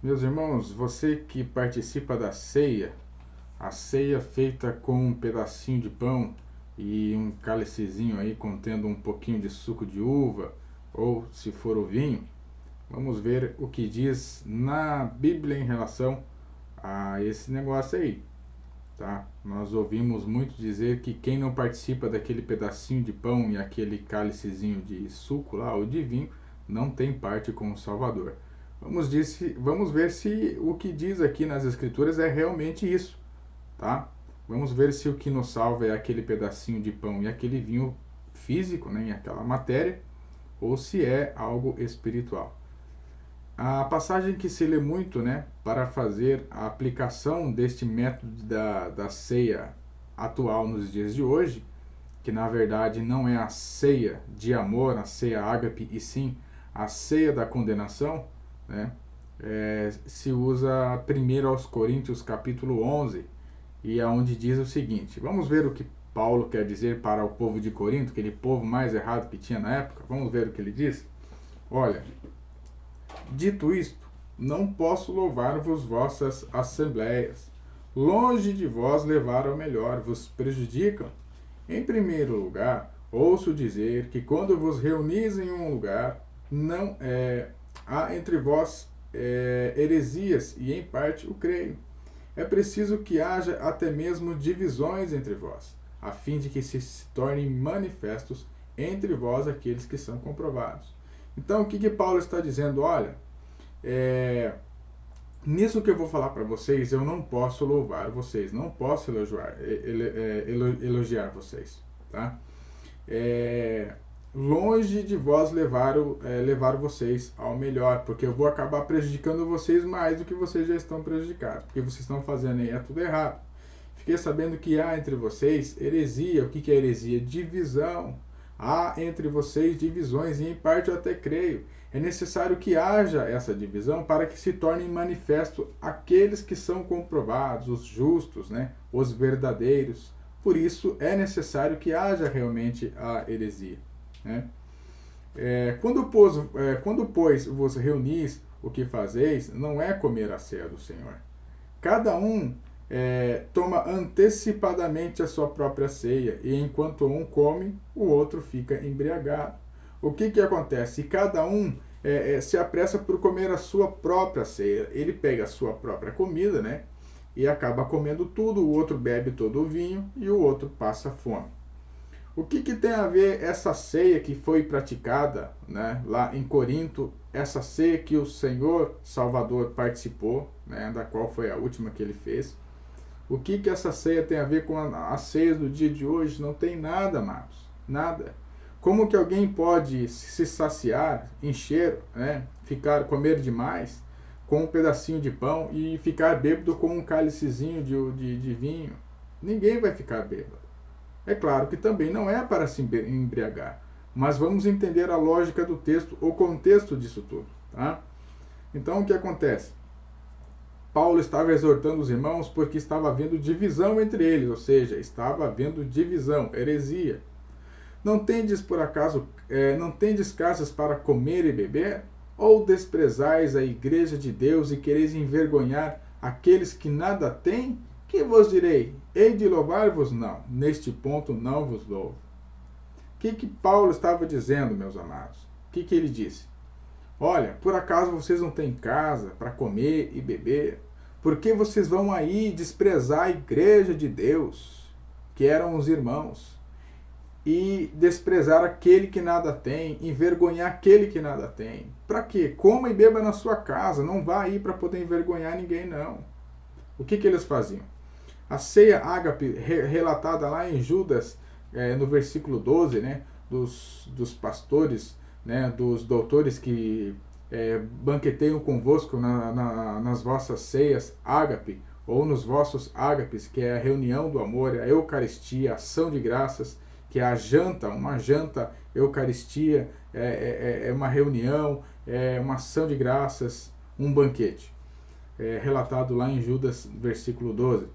Meus irmãos, você que participa da ceia, a ceia feita com um pedacinho de pão e um cálicezinho aí contendo um pouquinho de suco de uva, ou se for o vinho, vamos ver o que diz na Bíblia em relação a esse negócio aí, tá? Nós ouvimos muito dizer que quem não participa daquele pedacinho de pão e aquele cálicezinho de suco lá, ou de vinho, não tem parte com o Salvador. Vamos ver se o que diz aqui nas Escrituras é realmente isso, tá? Vamos ver se o que nos salva é aquele pedacinho de pão e aquele vinho físico, né, e aquela matéria, ou se é algo espiritual. A passagem que se lê muito, né, para fazer a aplicação deste método da ceia atual nos dias de hoje, que na verdade não é a ceia de amor, a ceia ágape, e sim a ceia da condenação, né, se usa primeiro aos Coríntios capítulo 11, e é onde diz o seguinte. Vamos ver o que Paulo quer dizer para o povo de Corinto, aquele povo mais errado que tinha na época. Vamos ver o que ele diz. Olha, dito isto, não posso louvar-vos vossas assembleias. Longe de vós levar ao melhor, vos prejudicam. Em primeiro lugar, ouço dizer que quando vos reunis em um lugar, não há entre vós heresias, e em parte o creio. É preciso que haja até mesmo divisões entre vós, a fim de que se tornem manifestos entre vós aqueles que são comprovados. Então, o que Paulo está dizendo? Olha, nisso que eu vou falar para vocês, eu não posso louvar vocês, não posso elogiar vocês, tá? Longe de vós levar vocês ao melhor, porque eu vou acabar prejudicando vocês mais do que vocês já estão prejudicados, porque vocês estão fazendo aí tudo errado. Fiquei sabendo que há entre vocês heresia. O que é heresia? Divisão. Há entre vocês divisões, e em parte eu até creio. É necessário que haja essa divisão para que se tornem manifesto aqueles que são comprovados, os justos, né? Os verdadeiros. Por isso é necessário que haja realmente a heresia, né? Quando, pois, vos reunis, o que fazeis não é comer a ceia do Senhor. Cada um toma antecipadamente a sua própria ceia, e enquanto um come, o outro fica embriagado. O que acontece? Cada um se apressa por comer a sua própria ceia. Ele pega a sua própria comida, né? E acaba comendo tudo. O outro bebe todo o vinho e o outro passa fome. O que tem a ver essa ceia que foi praticada, né, lá em Corinto, essa ceia que o Senhor Salvador participou, né, da qual foi a última que ele fez? O que essa ceia tem a ver com as ceias do dia de hoje? Não tem nada, amados. Nada. Como que alguém pode se saciar, encher, né, comer demais com um pedacinho de pão e ficar bêbado com um cálicezinho de vinho? Ninguém vai ficar bêbado. É claro que também não é para se embriagar, mas vamos entender a lógica do texto, o contexto disso tudo, tá? Então o que acontece? Paulo estava exortando os irmãos porque estava havendo divisão entre eles, ou seja, estava havendo divisão, heresia. Não tendes por acaso, não tendes casas para comer e beber? Ou desprezais a igreja de Deus e quereis envergonhar aqueles que nada têm? Que vos direi? Hei de louvar-vos? Não. Neste ponto não vos louvo. O que Paulo estava dizendo, meus amados? O que ele disse? Olha, por acaso vocês não têm casa para comer e beber? Por que vocês vão aí desprezar a igreja de Deus, que eram os irmãos, e desprezar aquele que nada tem, envergonhar aquele que nada tem? Para quê? Coma e beba na sua casa, não vá aí para poder envergonhar ninguém, não. O que eles faziam? A ceia ágape, relatada lá em Judas, no versículo 12, né, dos pastores, né, dos doutores que banqueteiam convosco nas vossas ceias ágape, ou nos vossos ágapes, que é a reunião do amor, a Eucaristia, a ação de graças, que é a janta, uma janta, Eucaristia, é uma reunião, é uma ação de graças, um banquete. Relatado lá em Judas, versículo 12.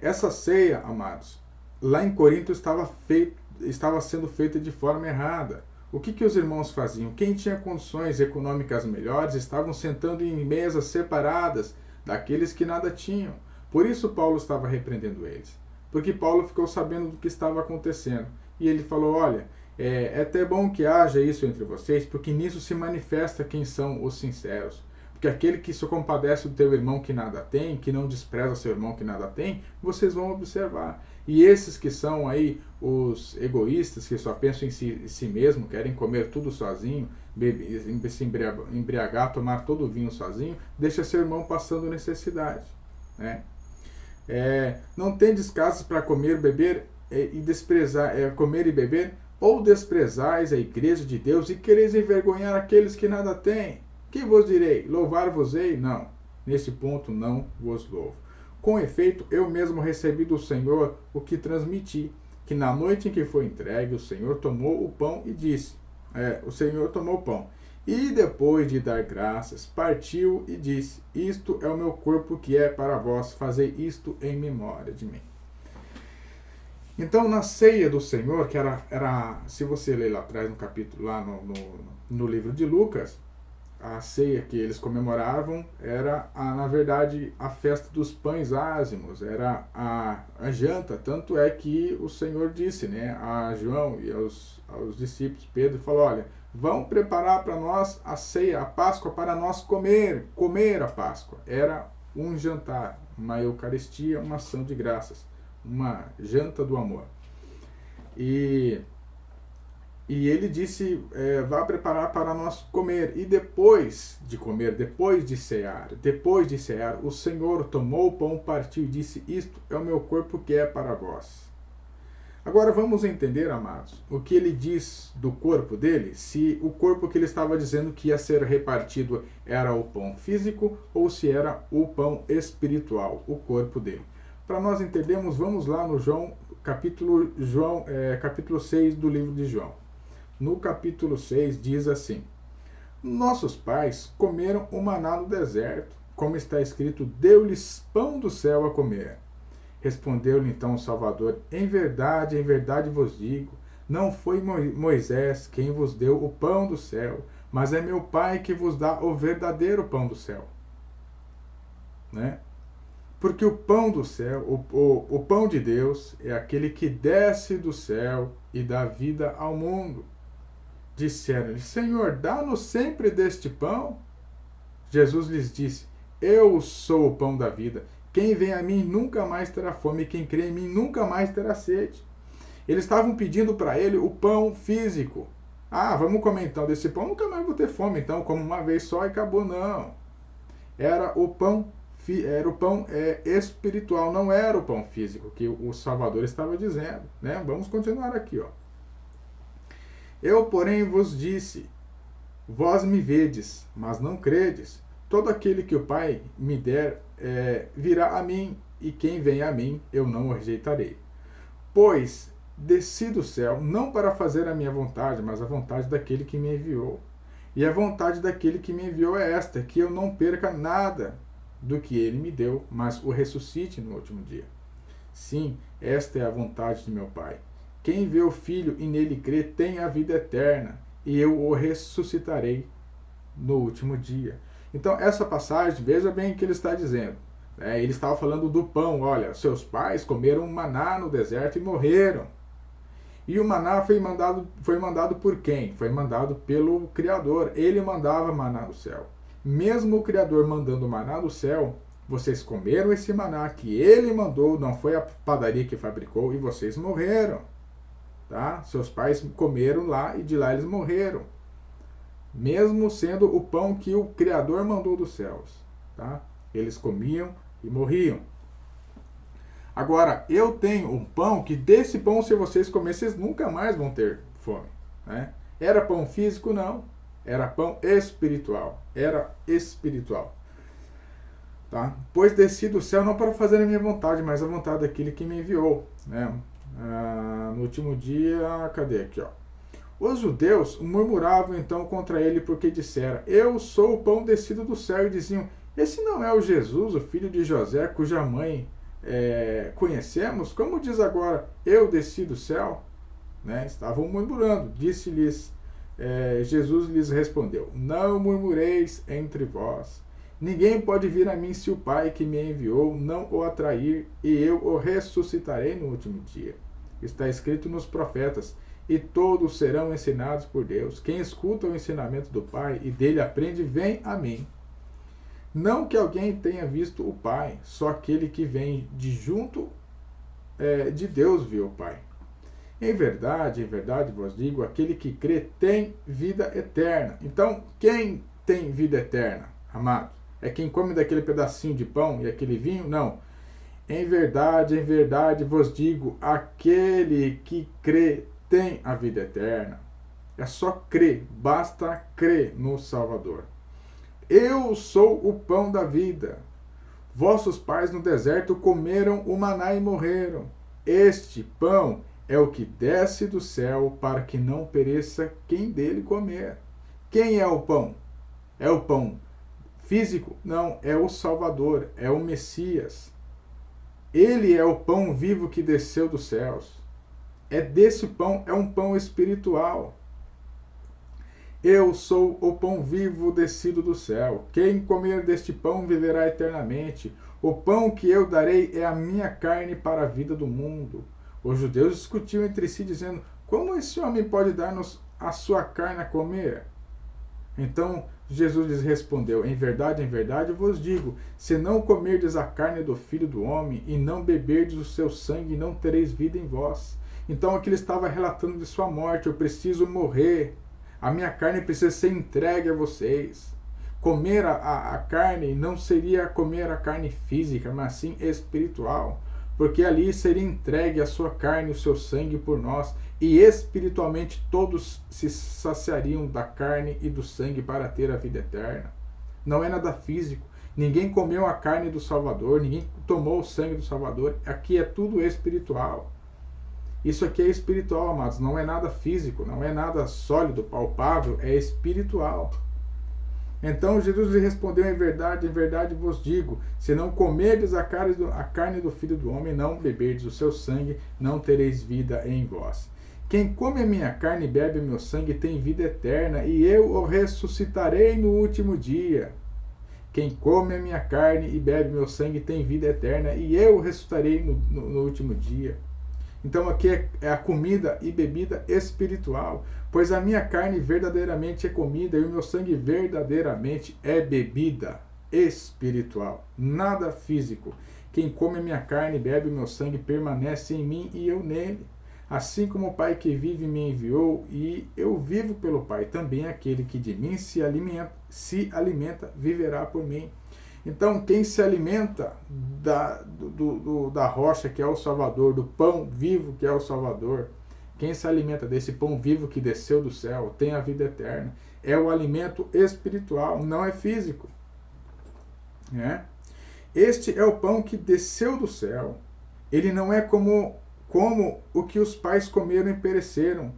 Essa ceia, amados, lá em Corinto estava sendo feita de forma errada. O que os irmãos faziam? Quem tinha condições econômicas melhores estavam sentando em mesas separadas daqueles que nada tinham. Por isso Paulo estava repreendendo eles. Porque Paulo ficou sabendo do que estava acontecendo. E ele falou, olha, é até bom que haja isso entre vocês, porque nisso se manifesta quem são os sinceros. Porque aquele que se compadece do teu irmão que nada tem, que não despreza seu irmão que nada tem, vocês vão observar. E esses que são aí os egoístas, que só pensam em si mesmo, querem comer tudo sozinho, se embriagar, tomar todo o vinho sozinho, deixa seu irmão passando necessidade. Né? Não tendes casas para comer, beber e desprezar, comer e beber, ou desprezais a igreja de Deus e quereis envergonhar aqueles que nada têm. Que vos direi? Louvar-vos-ei? Não. Nesse ponto não vos louvo. Com efeito, eu mesmo recebi do Senhor o que transmiti, que na noite em que foi entregue, o Senhor tomou o pão e disse, o Senhor tomou o pão, e depois de dar graças, partiu e disse, isto é o meu corpo que é para vós, fazei isto em memória de mim. Então, na ceia do Senhor, que era se você ler lá atrás no capítulo, lá no livro de Lucas, a ceia que eles comemoravam era, na verdade, a festa dos pães ázimos, era a janta. Tanto é que o Senhor disse, né, a João e aos discípulos, Pedro, falou, olha, vão preparar para nós a ceia, a Páscoa, para nós comer a Páscoa. Era um jantar, uma Eucaristia, uma ação de graças, uma janta do amor. E ele disse, vá preparar para nós comer. E depois de comer, depois de cear, o Senhor tomou o pão, partiu e disse, isto é o meu corpo que é para vós. Agora vamos entender, amados, o que ele diz do corpo dele, se o corpo que ele estava dizendo que ia ser repartido era o pão físico ou se era o pão espiritual, o corpo dele. Para nós entendermos, vamos lá no capítulo 6 do livro de João. No capítulo 6 diz assim, nossos pais comeram o maná no deserto, como está escrito, deu-lhes pão do céu a comer. Respondeu-lhe então o Salvador, em verdade vos digo, não foi Moisés quem vos deu o pão do céu, mas é meu Pai que vos dá o verdadeiro pão do céu. Né? Porque o pão do céu, o pão de Deus, é aquele que desce do céu e dá vida ao mundo. Disseram-lhe, Senhor, dá-nos sempre deste pão. Jesus lhes disse, eu sou o pão da vida. Quem vem a mim nunca mais terá fome, e quem crê em mim nunca mais terá sede. Eles estavam pedindo para ele o pão físico. Vamos comer então desse pão, nunca mais vou ter fome, então, como uma vez só e acabou. Não. Era o pão espiritual, não era o pão físico que o Salvador estava dizendo. Né? Vamos continuar aqui. Eu, porém, vos disse, vós me vedes, mas não credes. Todo aquele que o Pai me der virá a mim, e quem vem a mim, eu não o rejeitarei. Pois desci do céu, não para fazer a minha vontade, mas a vontade daquele que me enviou. E a vontade daquele que me enviou é esta, que eu não perca nada do que ele me deu, mas o ressuscite no último dia. Sim, esta é a vontade de meu Pai. Quem vê o Filho e nele crê tem a vida eterna, e eu o ressuscitarei no último dia. Então, essa passagem, veja bem o que ele está dizendo. Ele estava falando do pão. Olha, seus pais comeram maná no deserto e morreram. E o maná foi mandado por quem? Foi mandado pelo Criador. Ele mandava maná do céu. Mesmo o Criador mandando maná do céu, vocês comeram esse maná que ele mandou, não foi a padaria que fabricou, e vocês morreram. Tá? Seus pais comeram lá e de lá eles morreram. Mesmo sendo o pão que o Criador mandou dos céus. Tá? Eles comiam e morriam. Agora, eu tenho um pão que desse pão, se vocês comerem, vocês nunca mais vão ter fome. Né? Era pão físico? Não. Era pão espiritual. Era espiritual. Tá? Pois desci do céu não para fazer a minha vontade, mas a vontade daquele que me enviou. Né? No último dia, cadê aqui? Os judeus murmuravam então contra ele porque disseram, eu sou o pão descido do céu, e diziam, esse não é o Jesus, o filho de José, cuja mãe conhecemos? Como diz agora, eu desci do céu? Né? Estavam murmurando. Disse-lhes Jesus lhes respondeu: não murmureis entre vós. Ninguém pode vir a mim se o Pai que me enviou não o atrair, e eu o ressuscitarei no último dia. Está escrito nos profetas: e todos serão ensinados por Deus. Quem escuta o ensinamento do Pai e dele aprende, vem a mim. Não que alguém tenha visto o Pai, só aquele que vem de junto de Deus viu o Pai. Em verdade vos digo, aquele que crê tem vida eterna. Então, quem tem vida eterna, amado? É quem come daquele pedacinho de pão e aquele vinho? Não. Em verdade vos digo, aquele que crê tem a vida eterna. É só crer, basta crer no Salvador. Eu sou o pão da vida. Vossos pais no deserto comeram o maná e morreram. Este pão é o que desce do céu para que não pereça quem dele comer. Quem é o pão? É o pão físico? Não, é o Salvador, é o Messias. Ele é o pão vivo que desceu dos céus. É desse pão, é um pão espiritual. Eu sou o pão vivo descido do céu. Quem comer deste pão viverá eternamente. O pão que eu darei é a minha carne para a vida do mundo. Os judeus discutiam entre si, dizendo: como esse homem pode dar-nos a sua carne a comer? Então Jesus lhes respondeu: em verdade vos digo, se não comerdes a carne do Filho do Homem e não beberdes o seu sangue, não tereis vida em vós. Então aqui ele estava relatando de sua morte: eu preciso morrer, a minha carne precisa ser entregue a vocês. Comer a carne não seria comer a carne física, mas sim espiritual, porque ali seria entregue a sua carne, o seu sangue por nós, e espiritualmente todos se saciariam da carne e do sangue para ter a vida eterna. Não é nada físico, ninguém comeu a carne do Salvador, ninguém tomou o sangue do Salvador, aqui é tudo espiritual. Isso aqui é espiritual, amados, não é nada físico, não é nada sólido, palpável, é espiritual. Então Jesus lhe respondeu: em verdade vos digo, se não comerdes a carne do Filho do Homem, não beberdes o seu sangue, não tereis vida em vós. Quem come a minha carne e bebe o meu sangue tem vida eterna, e eu o ressuscitarei no último dia. Quem come a minha carne e bebe o meu sangue tem vida eterna, e eu o ressuscitarei no último dia. Então aqui é a comida e bebida espiritual, pois a minha carne verdadeiramente é comida e o meu sangue verdadeiramente é bebida espiritual, nada físico. Quem come a minha carne e bebe o meu sangue permanece em mim e eu nele. Assim como o Pai que vive me enviou e eu vivo pelo Pai, também aquele que de mim se alimenta viverá por mim. Então, quem se alimenta da rocha que é o Salvador, do pão vivo que é o Salvador, quem se alimenta desse pão vivo que desceu do céu, tem a vida eterna. É o alimento espiritual, não é físico. Né? Este é o pão que desceu do céu. Ele não é como o que os pais comeram e pereceram.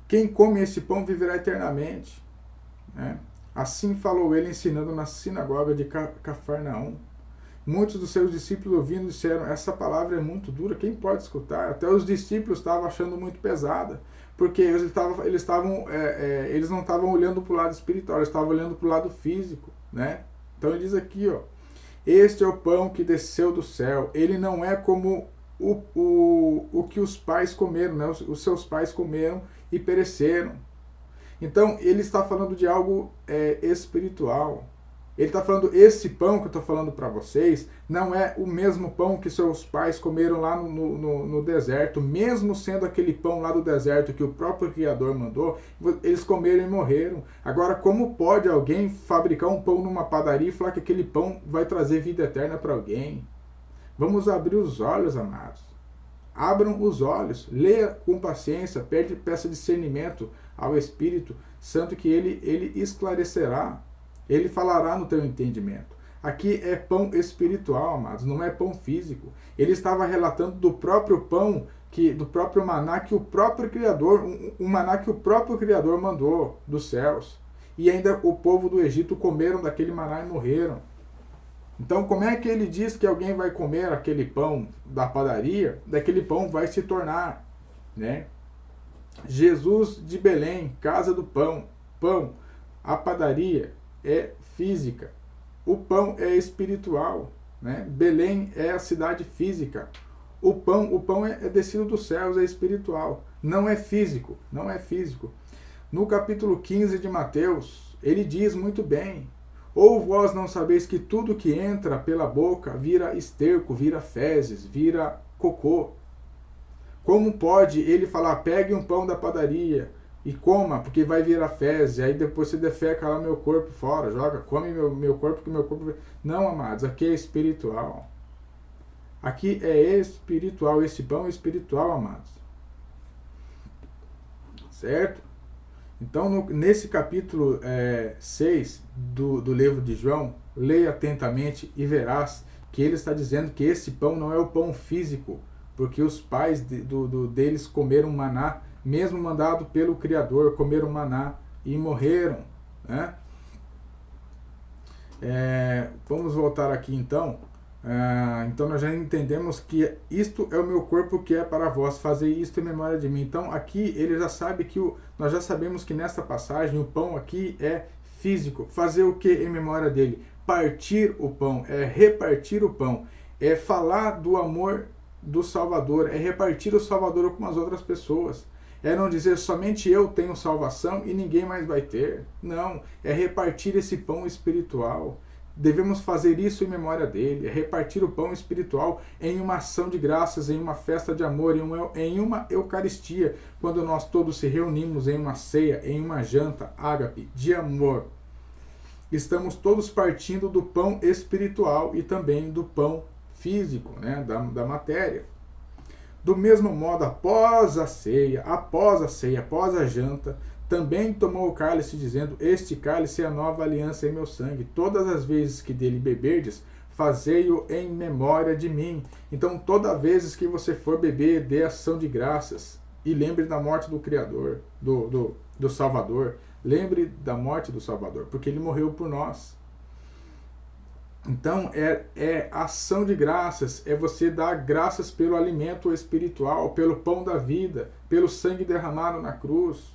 Quem come este pão viverá eternamente. Né? Assim falou ele, ensinando na sinagoga de Cafarnaum. Muitos dos seus discípulos, ouvindo, disseram: essa palavra é muito dura, quem pode escutar? Até os discípulos estavam achando muito pesada, porque eles não estavam olhando para o lado espiritual, eles estavam olhando para o lado físico. Né? Então ele diz aqui, este é o pão que desceu do céu. Ele não é como o que os pais comeram, né? Os seus pais comeram e pereceram. Então, ele está falando de algo espiritual. Ele está falando, esse pão que eu estou falando para vocês, não é o mesmo pão que seus pais comeram lá no deserto, mesmo sendo aquele pão lá do deserto que o próprio Criador mandou, eles comeram e morreram. Agora, como pode alguém fabricar um pão numa padaria e falar que aquele pão vai trazer vida eterna para alguém? Vamos abrir os olhos, amados. Abram os olhos, leia com paciência, peça discernimento ao Espírito Santo que ele esclarecerá, ele falará no teu entendimento. Aqui é pão espiritual, amados, não é pão físico. Ele estava relatando do próprio pão, do próprio maná que o próprio Criador, um maná que o próprio Criador mandou dos céus. E ainda o povo do Egito comeram daquele maná e morreram. Então, como é que ele diz que alguém vai comer aquele pão da padaria, daquele pão vai se tornar, né? Jesus de Belém, casa do pão. Pão, a padaria é física. O pão é espiritual, né? Belém é a cidade física. O pão é descido dos céus, é espiritual. Não é físico, não é físico. No capítulo 15 de Mateus, ele diz muito bem: ou vós não sabeis que tudo que entra pela boca vira esterco, vira fezes, vira cocô? Como pode ele falar, pegue um pão da padaria e coma, porque vai virar fezes, aí depois você defeca lá meu corpo fora, joga, come meu corpo, que meu corpo... Não, amados, aqui é espiritual. Aqui é espiritual, esse pão é espiritual, amados. Certo? Então, nesse capítulo 6 do livro de João, leia atentamente e verás que ele está dizendo que esse pão não é o pão físico, porque os pais deles comeram maná, mesmo mandado pelo Criador, comeram maná e morreram, né? Vamos voltar aqui então. Então nós já entendemos que isto é o meu corpo que é para vós, fazer isto em memória de mim. Então aqui ele já sabe que nós já sabemos que nesta passagem o pão aqui é físico. Fazer o que em memória dele? Partir o pão, é repartir o pão, é falar do amor do Salvador, é repartir o Salvador com as outras pessoas. É não dizer somente eu tenho salvação e ninguém mais vai ter. Não, é repartir esse pão espiritual. Devemos fazer isso em memória dele, é repartir o pão espiritual em uma ação de graças, em uma festa de amor, em uma Eucaristia, quando nós todos se reunimos em uma ceia, em uma janta, ágape, de amor. Estamos todos partindo do pão espiritual e também do pão físico, né, da matéria. Do mesmo modo, após a ceia, após a janta, também tomou o cálice, dizendo: este cálice é a nova aliança em meu sangue. Todas as vezes que dele beberdes, fazei-o em memória de mim. Então, toda vez que você for beber, dê ação de graças. E lembre da morte do Criador, do Salvador. Lembre da morte do Salvador, porque ele morreu por nós. Então, é ação de graças, é você dar graças pelo alimento espiritual, pelo pão da vida, pelo sangue derramado na cruz,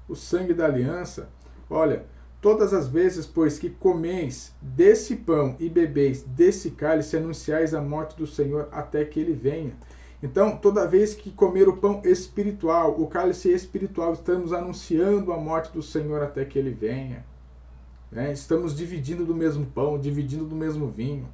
o sangue da aliança. Olha, todas as vezes, pois, que comeis desse pão e bebeis desse cálice, anunciais a morte do Senhor até que ele venha. Então, toda vez que comer o pão espiritual, o cálice espiritual, estamos anunciando a morte do Senhor até que ele venha. Estamos dividindo do mesmo pão, dividindo do mesmo vinho.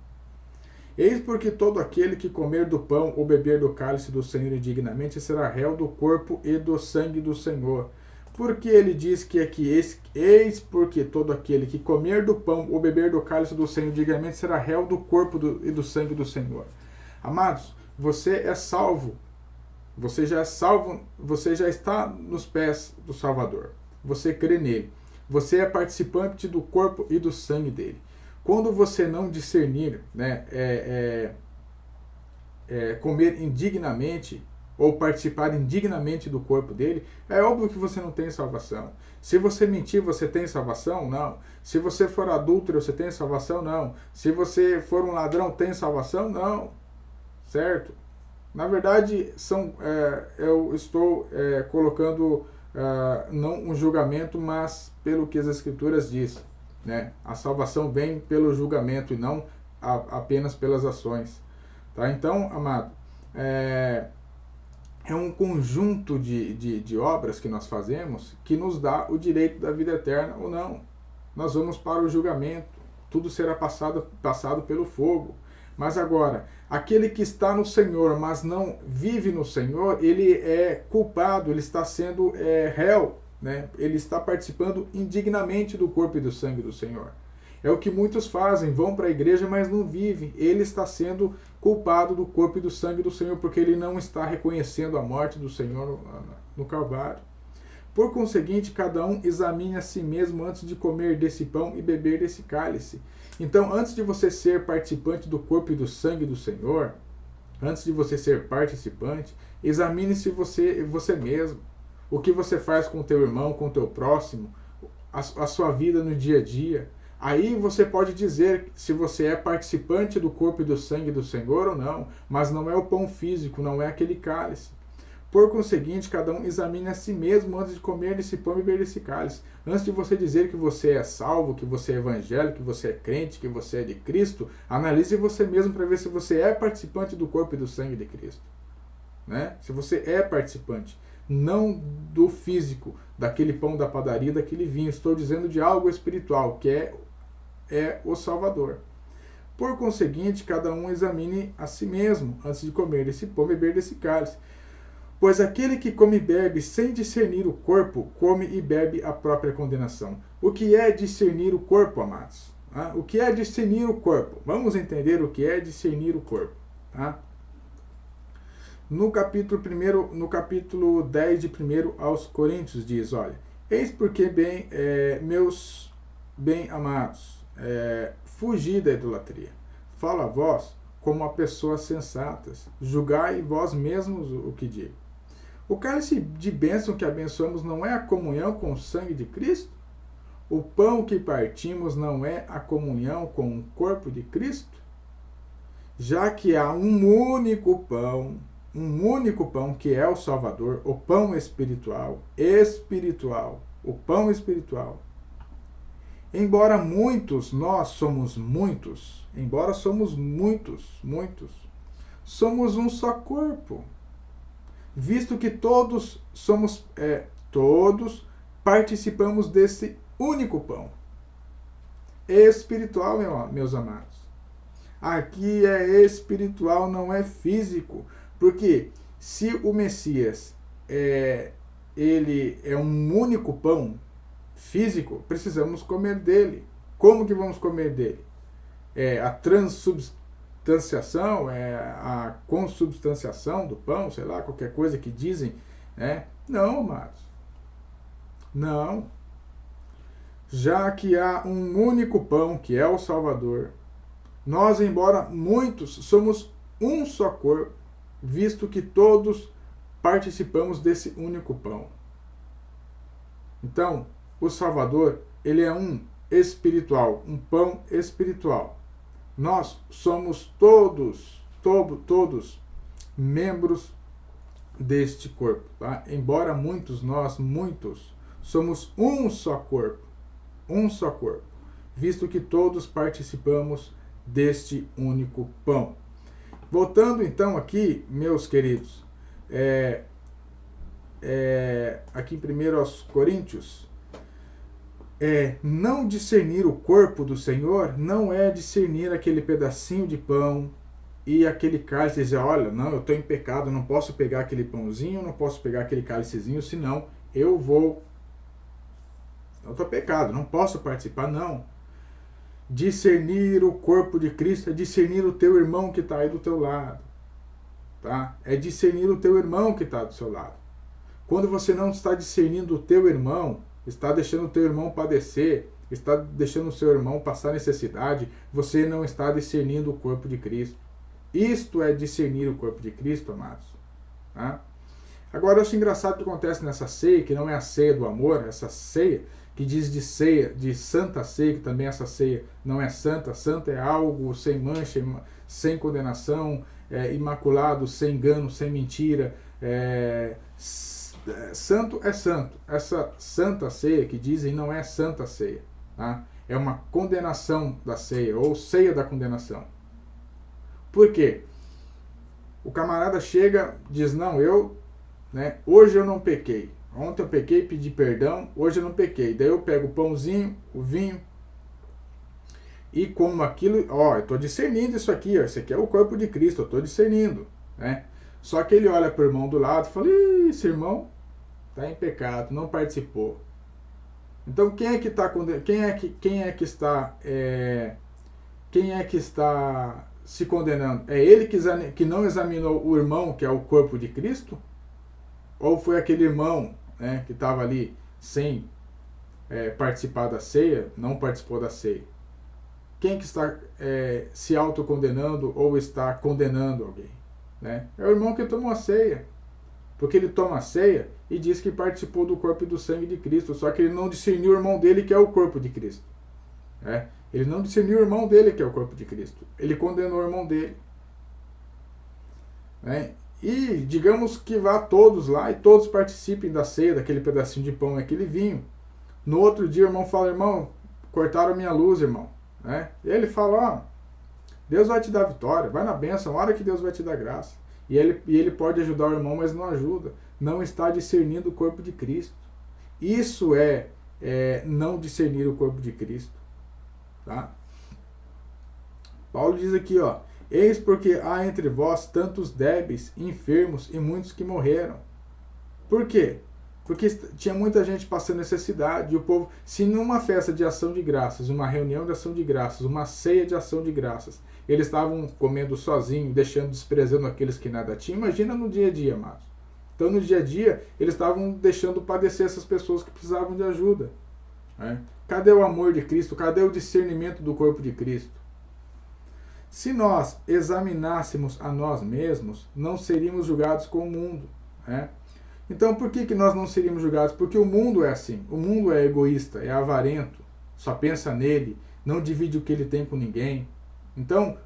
Eis porque todo aquele que comer do pão ou beber do cálice do Senhor indignamente será réu do corpo e do sangue do Senhor. Porque ele diz que aqui, eis porque todo aquele que comer do pão ou beber do cálice do Senhor indignamente será réu do corpo e do sangue do Senhor. Amados, você é salvo. Você já é salvo, você já está nos pés do Salvador. Você crê nele. Você é participante do corpo e do sangue dele. Quando você não discernir, comer indignamente ou participar indignamente do corpo dele, é óbvio que você não tem salvação. Se você mentir, você tem salvação? Não. Se você for adúltero, você tem salvação? Não. Se você for um ladrão, tem salvação? Não. Certo? Na verdade, eu estou colocando não um julgamento, mas pelo que as Escrituras dizem. Né? A salvação vem pelo julgamento e não apenas pelas ações. Tá? Então, amado, é um conjunto de obras que nós fazemos que nos dá o direito da vida eterna ou não. Nós vamos para o julgamento, tudo será passado pelo fogo. Mas agora, aquele que está no Senhor, mas não vive no Senhor, ele é culpado, ele está sendo réu, né? Ele está participando indignamente do corpo e do sangue do Senhor. É o que muitos fazem, vão para a igreja, mas não vivem. Ele está sendo culpado do corpo e do sangue do Senhor, porque ele não está reconhecendo a morte do Senhor no Calvário. Por conseguinte, cada um examine a si mesmo antes de comer desse pão e beber desse cálice. Então, antes de você ser participante do corpo e do sangue do Senhor, antes de você ser participante, examine-se você mesmo. O que você faz com o teu irmão, com o teu próximo, a sua vida no dia a dia. Aí você pode dizer se você é participante do corpo e do sangue do Senhor ou não, mas não é o pão físico, não é aquele cálice. Por conseguinte, cada um examine a si mesmo antes de comer desse pão e beber desse cálice. Antes de você dizer que você é salvo, que você é evangélico, que você é crente, que você é de Cristo, analise você mesmo para ver se você é participante do corpo e do sangue de Cristo. Né? Se você é participante, não do físico, daquele pão da padaria, daquele vinho. Estou dizendo de algo espiritual, que é o Salvador. Por conseguinte, cada um examine a si mesmo antes de comer desse pão e beber desse cálice. Pois aquele que come e bebe sem discernir o corpo, come e bebe a própria condenação. O que é discernir o corpo, amados? O que é discernir o corpo? Vamos entender o que é discernir o corpo. No capítulo 10 de 1 aos Coríntios diz, olha, eis porque meus bem-amados, fugi da idolatria. Falo a vós como a pessoas sensatas, julgai vós mesmos o que digo. O cálice de bênção que abençoamos não é a comunhão com o sangue de Cristo? O pão que partimos não é a comunhão com o corpo de Cristo? Já que há um único pão que é o Salvador, o pão espiritual, o pão espiritual. Embora nós somos muitos, somos um só corpo, visto que todos participamos desse único pão espiritual, meus amados. Aqui é espiritual, não é físico, porque se o Messias ele é um único pão físico, precisamos comer dele. Como que vamos comer dele? A transubstanciação, a consubstanciação do pão, sei lá, qualquer coisa que dizem, né? Não, amados. Não. Já que há um único pão, que é o Salvador, nós, embora muitos, somos um só corpo, visto que todos participamos desse único pão. Então, o Salvador, ele é um espiritual, um pão espiritual. Nós somos todos membros deste corpo. Tá? Embora muitos, somos um só corpo, visto que todos participamos deste único pão. Voltando então aqui, meus queridos, aqui primeiro aos Coríntios, não discernir o corpo do Senhor não é discernir aquele pedacinho de pão e aquele cálice e dizer, olha, não, eu estou em pecado, não posso pegar aquele pãozinho, não posso pegar aquele cálicezinho, senão eu estou pecado, não posso participar, não. Discernir o corpo de Cristo é discernir o teu irmão que está aí do teu lado. Tá? É discernir o teu irmão que está do seu lado. Quando você não está discernindo o teu irmão, está deixando o teu irmão padecer, está deixando o seu irmão passar necessidade, você não está discernindo o corpo de Cristo. Isto é discernir o corpo de Cristo, amados. Tá? Agora, eu acho engraçado o que acontece nessa ceia, que não é a ceia do amor, essa ceia, que diz de ceia, de santa ceia, que também essa ceia não é santa. Santa é algo sem mancha, sem condenação, imaculado, sem engano, sem mentira. Santo é santo. Essa santa ceia que dizem não é santa ceia. Tá? É uma condenação da ceia, ou ceia da condenação. Por quê? O camarada chega, diz, não, hoje eu não pequei. Ontem eu pequei, pedi perdão, hoje eu não pequei. Daí eu pego o pãozinho, o vinho e como aquilo, eu estou discernindo isso aqui, esse aqui é o corpo de Cristo, eu estou discernindo. Né? Só que ele olha para o irmão do lado e fala, esse irmão está em pecado, não participou. Então quem é que está se condenando? É ele que não examinou o irmão, que é o corpo de Cristo? Ou foi aquele irmão, né, que estava ali sem participar da ceia, não participou da ceia? Quem que está se autocondenando ou está condenando alguém? Né? É o irmão que tomou a ceia. Porque ele toma a ceia e diz que participou do corpo e do sangue de Cristo, só que ele não discerniu o irmão dele, que é o corpo de Cristo. Ele não discerniu o irmão dele, que é o corpo de Cristo. Ele condenou o irmão dele. e digamos que vá todos lá e todos participem da ceia, daquele pedacinho de pão e aquele vinho. No outro dia o irmão fala, irmão, cortaram minha luz, irmão. Né? E ele fala, ó, Deus vai te dar vitória, vai na bênção, hora que Deus vai te dar graça. E ele pode ajudar o irmão, mas não ajuda. Não está discernindo o corpo de Cristo. Isso é não discernir o corpo de Cristo. Tá? Paulo diz aqui, ó, eis porque há entre vós tantos débeis, enfermos e muitos que morreram. Por quê? Porque tinha muita gente passando necessidade. E o povo, se numa festa de ação de graças, uma reunião de ação de graças, uma ceia de ação de graças, eles estavam comendo sozinhos, desprezando aqueles que nada tinham, imagina no dia a dia, amados. Então no dia a dia, eles estavam deixando padecer essas pessoas que precisavam de ajuda. Né? Cadê o amor de Cristo? Cadê o discernimento do corpo de Cristo? Se nós examinássemos a nós mesmos, não seríamos julgados com o mundo. Né? Então, por que nós não seríamos julgados? Porque o mundo é assim. O mundo é egoísta, é avarento, só pensa nele, não divide o que ele tem com ninguém. Então,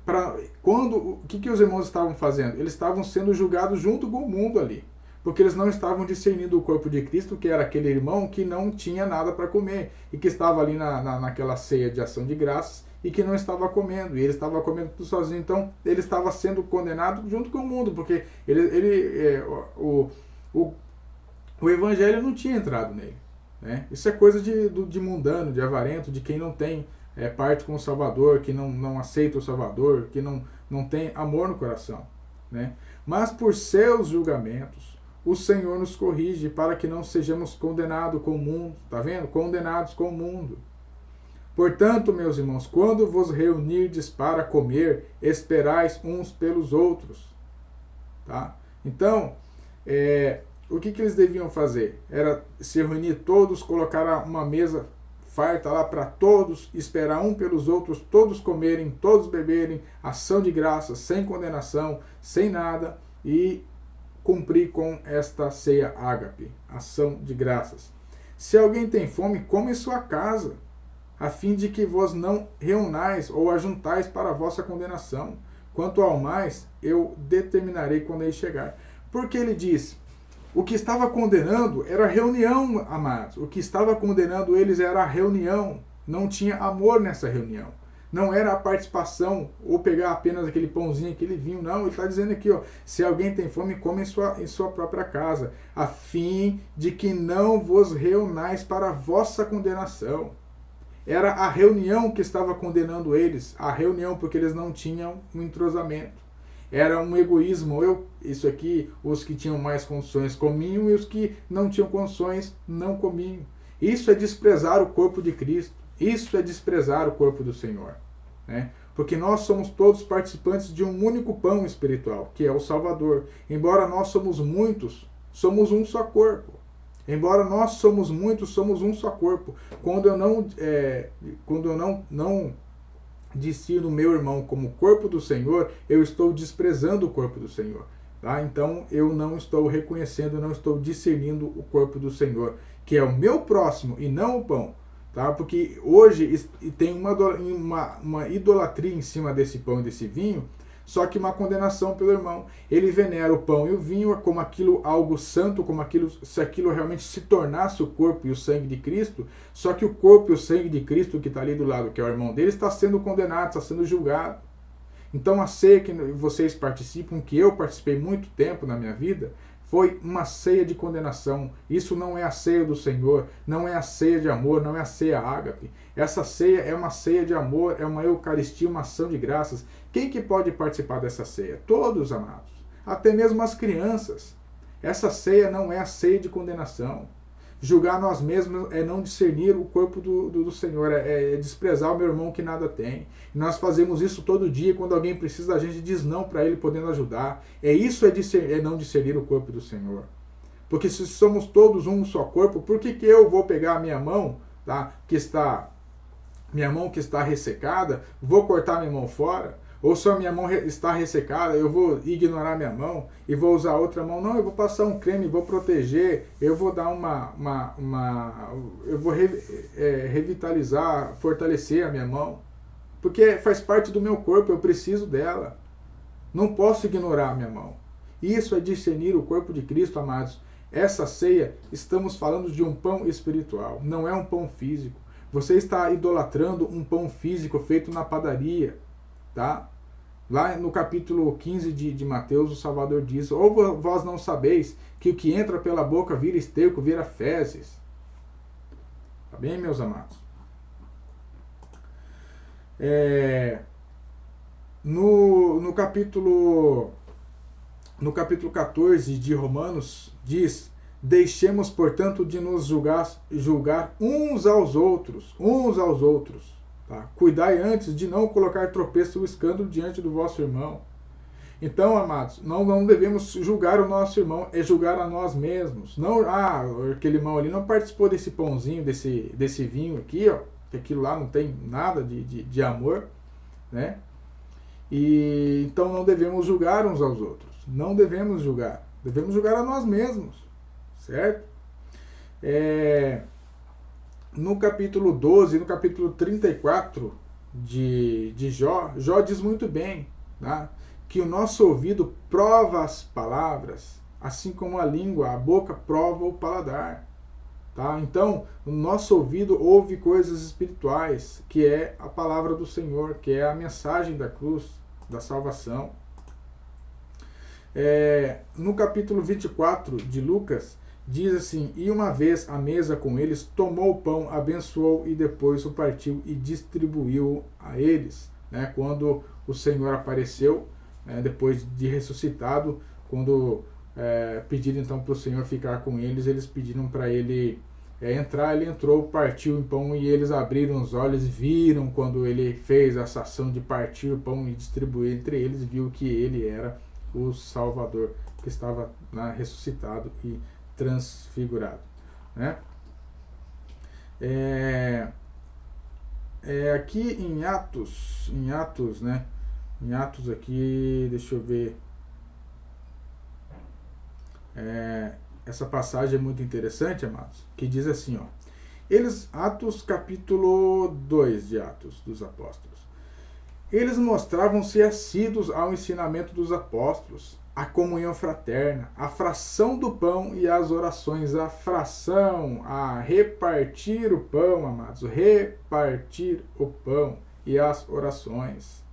o que os irmãos estavam fazendo? Eles estavam sendo julgados junto com o mundo ali. Porque eles não estavam discernindo o corpo de Cristo, que era aquele irmão que não tinha nada para comer e que estava ali naquela ceia de ação de graças e que não estava comendo, e ele estava comendo tudo sozinho. Então, ele estava sendo condenado junto com o mundo, porque o evangelho não tinha entrado nele. Né? Isso é coisa de mundano, de avarento, de quem não tem parte com o Salvador, que não aceita o Salvador, que não tem amor no coração. Né? Mas por seus julgamentos, o Senhor nos corrige para que não sejamos condenados com o mundo. Tá vendo? Condenados com o mundo. Portanto, meus irmãos, quando vos reunirdes para comer, esperais uns pelos outros. Tá? Então, o que eles deviam fazer? Era se reunir todos, colocar uma mesa farta lá para todos, esperar um pelos outros, todos comerem, todos beberem, ação de graça, sem condenação, sem nada, e cumprir com esta ceia ágape, ação de graças. Se alguém tem fome, come em sua casa, a fim de que vos não reunais ou ajuntais para a vossa condenação. Quanto ao mais, eu determinarei quando ele chegar. Porque ele diz, o que estava condenando era a reunião, amados. O que estava condenando eles era a reunião. Não tinha amor nessa reunião. Não era a participação ou pegar apenas aquele pãozinho, aquele vinho. Não, ele está dizendo aqui, ó, se alguém tem fome, come em sua própria casa, a fim de que não vos reunais para a vossa condenação. Era a reunião que estava condenando eles, a reunião porque eles não tinham um entrosamento. Era um egoísmo, isso aqui, os que tinham mais condições comiam e os que não tinham condições não comiam. Isso é desprezar o corpo de Cristo, isso é desprezar o corpo do Senhor. Né? Porque nós somos todos participantes de um único pão espiritual, que é o Salvador. Embora nós somos muitos, somos um só corpo. Embora nós somos muitos, somos um só corpo. Quando eu não discerno o meu irmão como corpo do Senhor, eu estou desprezando o corpo do Senhor. Tá? Então eu não estou reconhecendo, não estou discernindo o corpo do Senhor, que é o meu próximo e não o pão. Tá? Porque hoje tem uma idolatria em cima desse pão e desse vinho, só que uma condenação pelo irmão. Ele venera o pão e o vinho como aquilo algo santo, como se aquilo realmente se tornasse o corpo e o sangue de Cristo, só que o corpo e o sangue de Cristo que está ali do lado, que é o irmão dele, está sendo condenado, está sendo julgado. Então a ceia que vocês participam, que eu participei muito tempo na minha vida, foi uma ceia de condenação. Isso não é a ceia do Senhor, não é a ceia de amor, não é a ceia ágape. Essa ceia é uma ceia de amor, é uma eucaristia, uma ação de graças. Quem que pode participar dessa ceia? Todos, amados. Até mesmo as crianças. Essa ceia não é a ceia de condenação. Julgar nós mesmos é não discernir o corpo do Senhor, é desprezar o meu irmão que nada tem. E nós fazemos isso todo dia, quando alguém precisa, a gente diz não para ele, podendo ajudar. Isso é não discernir o corpo do Senhor. Porque se somos todos um só corpo, por que eu vou pegar a minha mão, tá, minha mão que está ressecada, vou cortar minha mão fora? Ou se a minha mão está ressecada, eu vou ignorar minha mão e vou usar outra mão? Não, eu vou passar um creme, vou proteger, eu vou dar eu vou revitalizar, fortalecer a minha mão. Porque faz parte do meu corpo, eu preciso dela. Não posso ignorar a minha mão. Isso é discernir o corpo de Cristo, amados. Essa ceia, estamos falando de um pão espiritual, não é um pão físico. Você está idolatrando um pão físico feito na padaria, tá? Lá no capítulo 15 de Mateus, o Salvador diz: ou vós não sabeis que o que entra pela boca vira esterco, vira fezes. Tá bem, meus amados? No capítulo 14 de Romanos, diz: deixemos, portanto, de nos julgar uns aos outros. Tá? Cuidai antes de não colocar tropeço ou escândalo diante do vosso irmão. Então, amados, não devemos julgar o nosso irmão, é julgar a nós mesmos. Não, aquele irmão ali não participou desse pãozinho, desse vinho aqui, ó, que aquilo lá não tem nada de amor, né? E então não devemos julgar uns aos outros. Não devemos julgar. Devemos julgar a nós mesmos, certo? No capítulo 12, no capítulo 34 de Jó, Jó diz muito bem, tá? Que o nosso ouvido prova as palavras, assim como a língua, a boca prova o paladar. Tá? Então, o nosso ouvido ouve coisas espirituais, que é a palavra do Senhor, que é a mensagem da cruz, da salvação. No capítulo 24 de Lucas, diz assim: e uma vez à mesa com eles, tomou o pão, abençoou e depois o partiu e distribuiu a eles. Né? Quando o Senhor apareceu, depois de ressuscitado, quando pediram então para o Senhor ficar com eles, eles pediram para ele entrar, ele entrou, partiu o pão e eles abriram os olhos, viram quando ele fez essa ação de partir o pão e distribuir entre eles, viu que ele era o Salvador, que estava ressuscitado e transfigurado. Né? Aqui em Atos, né? Em Atos aqui, deixa eu ver. Essa passagem é muito interessante, amados, que diz assim, ó. Atos capítulo 2 de Atos dos Apóstolos. Eles mostravam-se assíduos ao ensinamento dos apóstolos, à comunhão fraterna, à fração do pão e às orações. A fração, a repartir o pão, amados, repartir o pão e as orações.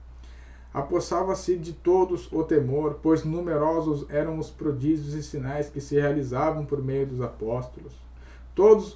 Apossava-se de todos o temor, pois numerosos eram os prodígios e sinais que se realizavam por meio dos apóstolos. Todos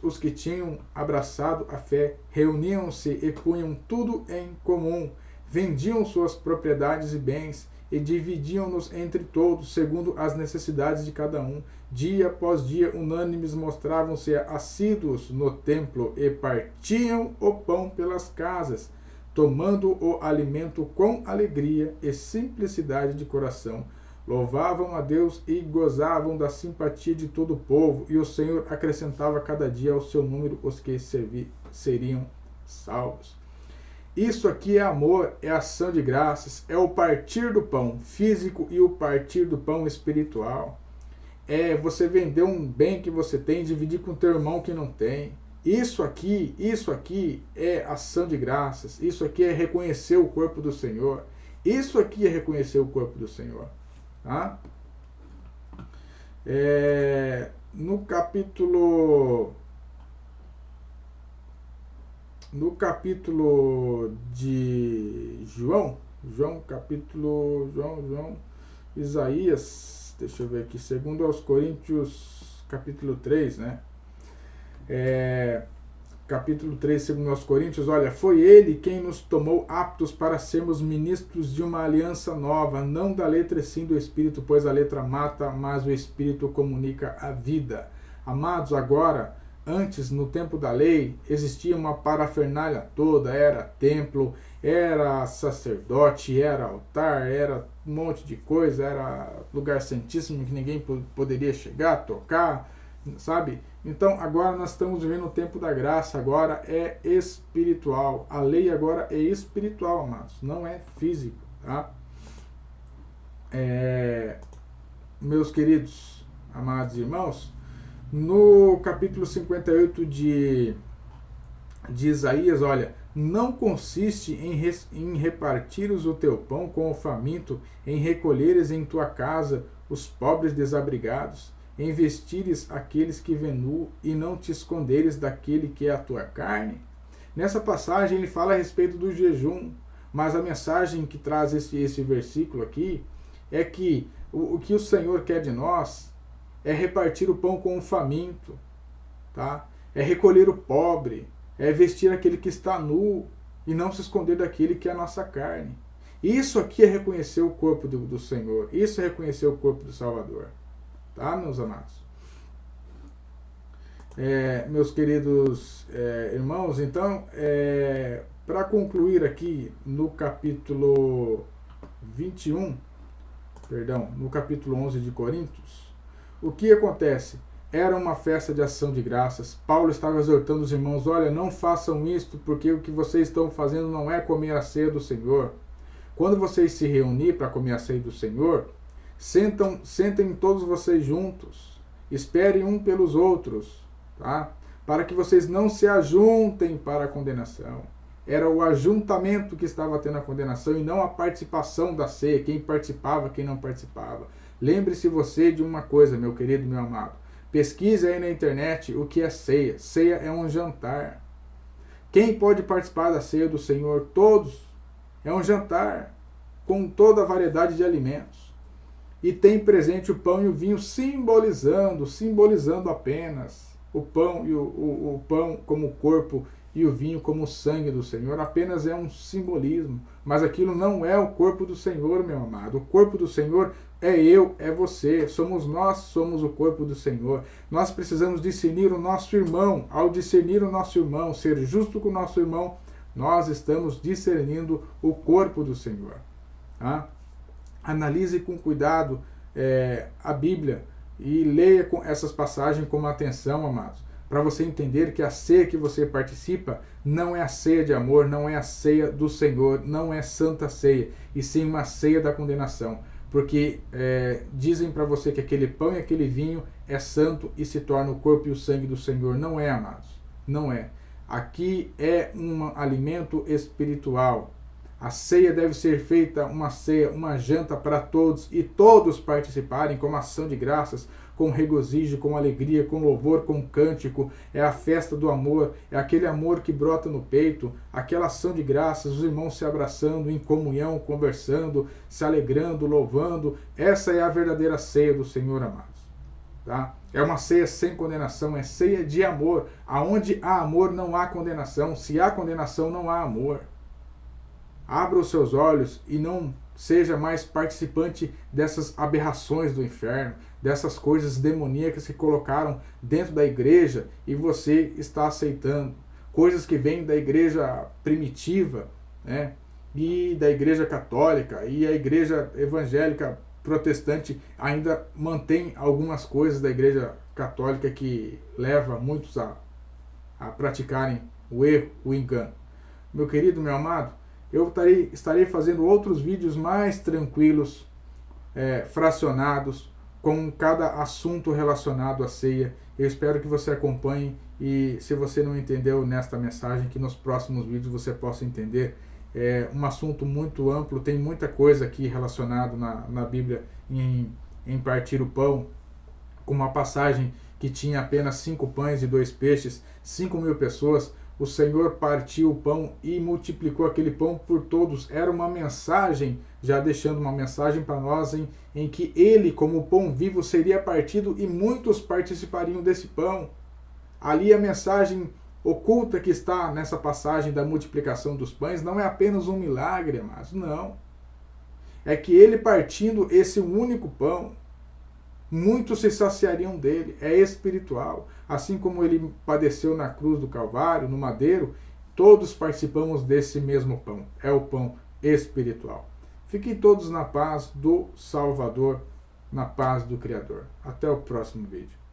os que tinham abraçado a fé reuniam-se e punham tudo em comum, vendiam suas propriedades e bens e dividiam-nos entre todos, segundo as necessidades de cada um. Dia após dia, unânimes mostravam-se assíduos no templo e partiam o pão pelas casas, tomando o alimento com alegria e simplicidade de coração. Louvavam a Deus e gozavam da simpatia de todo o povo, e o Senhor acrescentava cada dia ao seu número os que seriam salvos. Isso aqui é amor, é ação de graças, é o partir do pão físico e o partir do pão espiritual. É você vender um bem que você tem e dividir com o teu irmão que não tem. Isso aqui é ação de graças. Isso aqui é reconhecer o corpo do Senhor. Isso aqui é reconhecer o corpo do Senhor. Tá? No capítulo de João, Isaías, deixa eu ver aqui, segundo aos Coríntios, capítulo 3, né? Capítulo 3, segundo aos Coríntios, olha, foi ele quem nos tomou aptos para sermos ministros de uma aliança nova, não da letra e sim do Espírito, pois a letra mata, mas o Espírito comunica a vida. Amados, agora, antes, no tempo da lei, existia uma parafernália toda, era templo, era sacerdote, era altar, era um monte de coisa, era lugar santíssimo que ninguém poderia chegar, tocar, sabe? Então agora nós estamos vivendo o tempo da graça, agora é espiritual. A lei agora é espiritual, amados, não é físico, tá? Meus queridos, amados irmãos, no capítulo 58 de Isaías, olha, não consiste em repartires o teu pão com o faminto, em recolheres em tua casa os pobres desabrigados, em vestires aqueles que vêm nu e não te esconderes daquele que é a tua carne? Nessa passagem ele fala a respeito do jejum, mas a mensagem que traz esse versículo aqui é que o que o Senhor quer de nós é repartir o pão com o faminto, tá? É recolher o pobre, é vestir aquele que está nu e não se esconder daquele que é a nossa carne. Isso aqui é reconhecer o corpo do Senhor, isso é reconhecer o corpo do Salvador, tá, meus amados? Meus queridos irmãos, então, para concluir aqui no capítulo 21, perdão, no capítulo 11 de Coríntios, o que acontece? Era uma festa de ação de graças. Paulo estava exortando os irmãos, olha, não façam isto, porque o que vocês estão fazendo não é comer a ceia do Senhor. Quando vocês se reunirem para comer a ceia do Senhor, sentem todos vocês juntos, esperem um pelos outros, tá? Para que vocês não se ajuntem para a condenação. Era o ajuntamento que estava tendo a condenação e não a participação da ceia, quem participava, quem não participava. Lembre-se você de uma coisa, meu querido, meu amado. Pesquise aí na internet o que é ceia. Ceia é um jantar. Quem pode participar da ceia do Senhor? Todos. É um jantar com toda a variedade de alimentos. E tem presente o pão e o vinho simbolizando apenas o pão e o pão como corpo e o vinho como sangue do Senhor. Apenas é um simbolismo. Mas aquilo não é o corpo do Senhor, meu amado. O corpo do Senhor é eu, é você, somos nós, somos o corpo do Senhor. Nós precisamos discernir o nosso irmão. Ao discernir o nosso irmão, ser justo com o nosso irmão, nós estamos discernindo o corpo do Senhor. Tá? Analise com cuidado a Bíblia e leia essas passagens com atenção, amados, para você entender que a ceia que você participa não é a ceia de amor, não é a ceia do Senhor, não é santa ceia, e sim uma ceia da condenação. Porque dizem para você que aquele pão e aquele vinho é santo e se torna o corpo e o sangue do Senhor. Não é, amados. Não é. Aqui é um alimento espiritual. A ceia deve ser feita uma ceia, uma janta para todos e todos participarem com ação de graças, com regozijo, com alegria, com louvor, com cântico. É a festa do amor, é aquele amor que brota no peito, aquela ação de graças, os irmãos se abraçando, em comunhão, conversando, se alegrando, louvando. Essa é a verdadeira ceia do Senhor, amados. Tá? É uma ceia sem condenação, é ceia de amor. Aonde há amor não há condenação, se há condenação não há amor. Abra os seus olhos e não seja mais participante dessas aberrações do inferno, dessas coisas demoníacas que colocaram dentro da igreja e você está aceitando. Coisas que vêm da igreja primitiva, né, e da igreja católica, e a igreja evangélica protestante ainda mantém algumas coisas da igreja católica que leva muitos a praticarem o erro, o engano. Meu querido, meu amado, eu estarei fazendo outros vídeos mais tranquilos, fracionados, com cada assunto relacionado à ceia. Eu espero que você acompanhe e, se você não entendeu nesta mensagem, que nos próximos vídeos você possa entender. É um assunto muito amplo, tem muita coisa aqui relacionada na Bíblia em partir o pão, com uma passagem que tinha apenas 5 pães e 2 peixes, 5.000 pessoas. O Senhor partiu o pão e multiplicou aquele pão por todos. Era uma mensagem, já deixando uma mensagem para nós, em que ele, como pão vivo, seria partido e muitos participariam desse pão. Ali a mensagem oculta que está nessa passagem da multiplicação dos pães não é apenas um milagre, mas não. É que ele partindo esse único pão, muitos se saciariam dele. É espiritual. Assim como ele padeceu na cruz do Calvário, no madeiro, todos participamos desse mesmo pão. É o pão espiritual. Fiquem todos na paz do Salvador, na paz do Criador. Até o próximo vídeo.